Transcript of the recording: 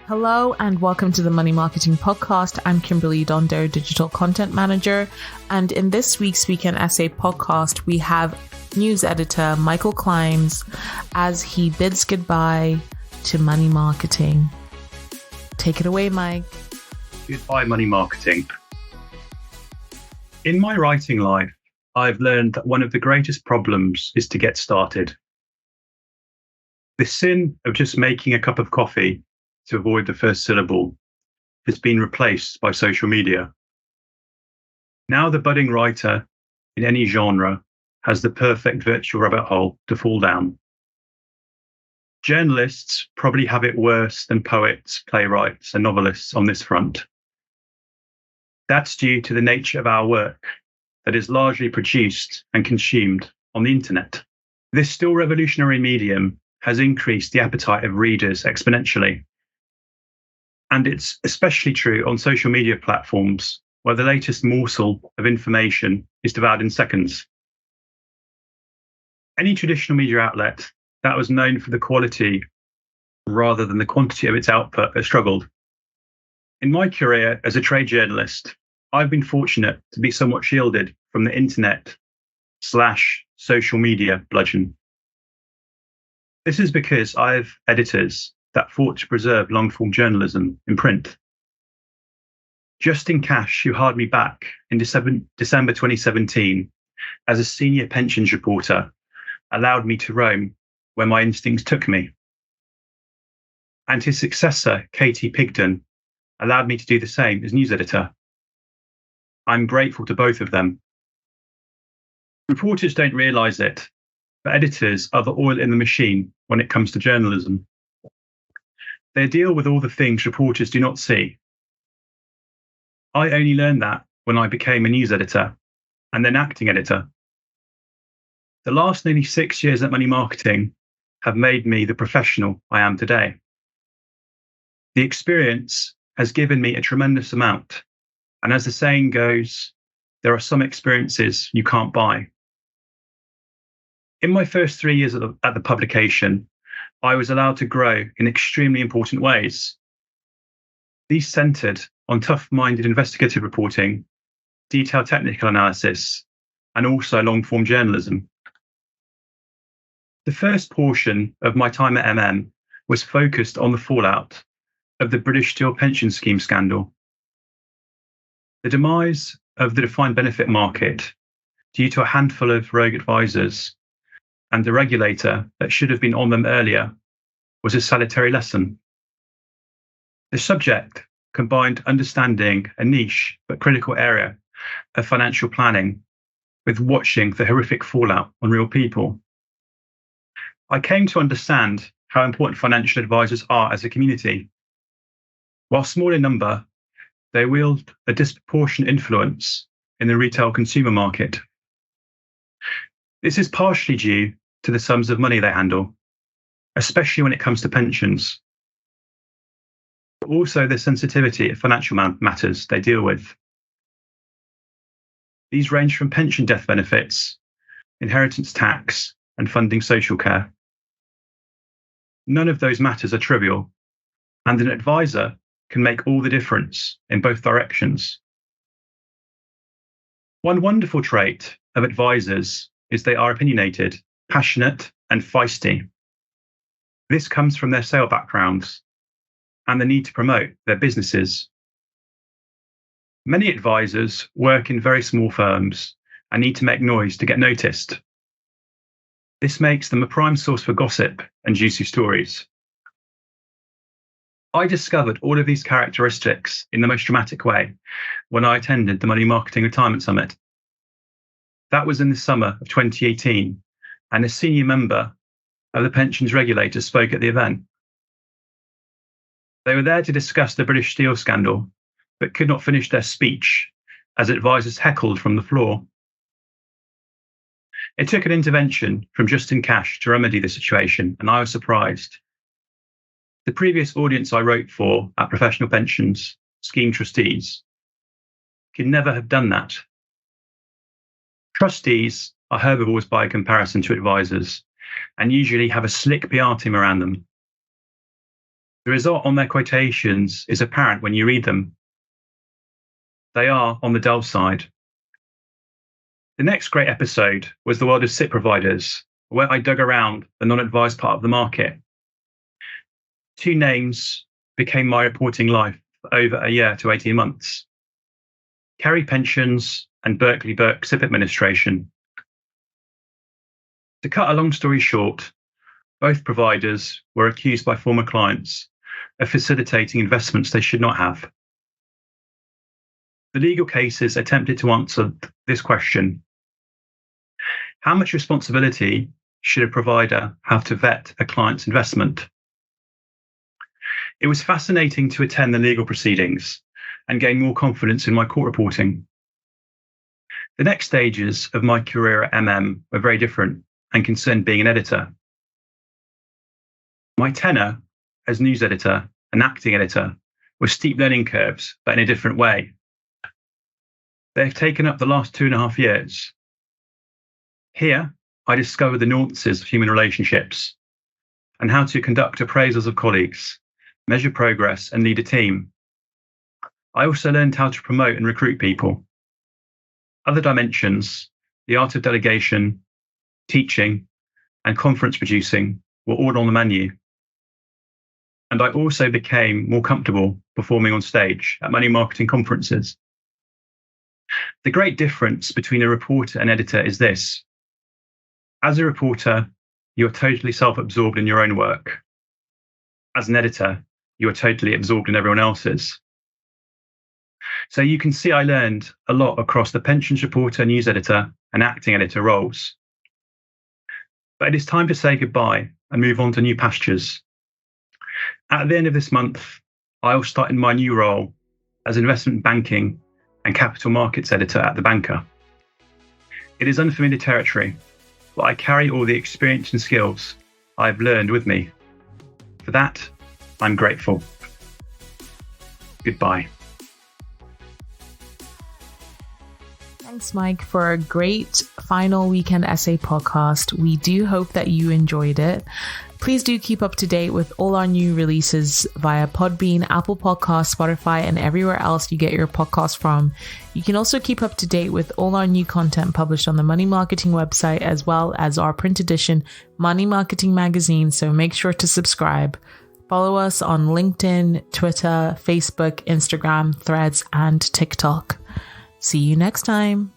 Hello and welcome to the Money Marketing Podcast. I'm Kimberly Dondo, Digital Content Manager. And in this week's Weekend Essay podcast, we have news editor Michael Klimes as he bids goodbye to money marketing. Take it away, Mike. Goodbye, money marketing. In my writing life, I've learned that one of the greatest problems is to get started. The sin of just making a cup of coffee to avoid the first syllable has been replaced by social media. Now the budding writer in any genre has the perfect virtual rabbit hole to fall down. Journalists probably have it worse than poets, playwrights, and novelists on this front. That's due to the nature of our work that is largely produced and consumed on the internet. This still revolutionary medium has increased the appetite of readers exponentially. And it's especially true on social media platforms where the latest morsel of information is devoured in seconds. Any traditional media outlet that was known for the quality rather than the quantity of its output has struggled. In my career as a trade journalist, I've been fortunate to be somewhat shielded from the internet/social media bludgeon. This is because I have editors that fought to preserve long-form journalism in print. Justin Cash, who hired me back in December 2017 as a senior pensions reporter, allowed me to roam where my instincts took me. And his successor, Katie Pigden, allowed me to do the same as news editor. I'm grateful to both of them. Reporters don't realise it, but editors are the oil in the machine when it comes to journalism. They deal with all the things reporters do not see. I only learned that when I became a news editor and then acting editor. The last nearly 6 years at Money Marketing have made me the professional I am today. The experience has given me a tremendous amount. And as the saying goes, there are some experiences you can't buy. In my first 3 years at the publication, I was allowed to grow in extremely important ways. These centered on tough-minded investigative reporting, detailed technical analysis, and also long-form journalism. The first portion of my time at MM was focused on the fallout of the British Steel Pension Scheme scandal. The demise of the defined benefit market due to a handful of rogue advisors and the regulator that should have been on them earlier was a salutary lesson. The subject combined understanding a niche but critical area of financial planning with watching the horrific fallout on real people. I came to understand how important financial advisors are as a community. While small in number, they wield a disproportionate influence in the retail consumer market. This is partially due to the sums of money they handle, especially when it comes to pensions, but also the sensitivity of financial matters they deal with. These range from pension death benefits, inheritance tax, and funding social care. None of those matters are trivial, and an advisor can make all the difference in both directions. One wonderful trait of advisors is they are opinionated, passionate, and feisty. This comes from their sale backgrounds and the need to promote their businesses. Many advisors work in very small firms and need to make noise to get noticed. This makes them a prime source for gossip and juicy stories. I discovered all of these characteristics in the most dramatic way when I attended the Money Marketing Retirement Summit. That was in the summer of 2018, and a senior member of the pensions regulator spoke at the event. They were there to discuss the British Steel scandal, but could not finish their speech as advisors heckled from the floor. It took an intervention from Justin Cash to remedy the situation, and I was surprised. The previous audience I wrote for at Professional Pensions Scheme Trustees could never have done that. Trustees are herbivores by comparison to advisors and usually have a slick PR team around them. The result on their quotations is apparent when you read them. They are on the dull side. The next great episode was the world of SIPP providers, where I dug around the non-advised part of the market. 2 names became my reporting life for over a year to 18 months. Kerry Pensions and Berkeley Burke SIPP Administration. To cut a long story short, both providers were accused by former clients of facilitating investments they should not have. The legal cases attempted to answer this question. How much responsibility should a provider have to vet a client's investment? It was fascinating to attend the legal proceedings and gain more confidence in my court reporting. The next stages of my career at were very different and concerned being an editor. My tenure as news editor and acting editor was steep learning curves, but in a different way. They've taken up the last 2.5 years. Here, I discovered the nuances of human relationships and how to conduct appraisals of colleagues, measure progress, and lead a team. I also learned how to promote and recruit people. Other dimensions, the art of delegation, teaching, and conference producing were all on the menu. And I also became more comfortable performing on stage at money marketing conferences. The great difference between a reporter and editor is this. As a reporter, you are totally self-absorbed in your own work. As an editor, you are totally absorbed in everyone else's. So you can see I learned a lot across the pensions reporter, news editor, and acting editor roles. But it is time to say goodbye and move on to new pastures. At the end of this month, I will start in my new role as investment banking and capital markets editor at The Banker. It is unfamiliar territory, but I carry all the experience and skills I've learned with me. For that, I'm grateful. Goodbye. Thanks, Mike, for a great final weekend essay podcast. We do hope that you enjoyed it. Please do keep up to date with all our new releases via Podbean, Apple Podcasts, Spotify, and everywhere else you get your podcast from. You can also keep up to date with all our new content published on the Money Marketing website, as well as our print edition Money Marketing magazine, so make sure to subscribe. Follow us on LinkedIn, Twitter, Facebook, Instagram, Threads, and TikTok. See you next time.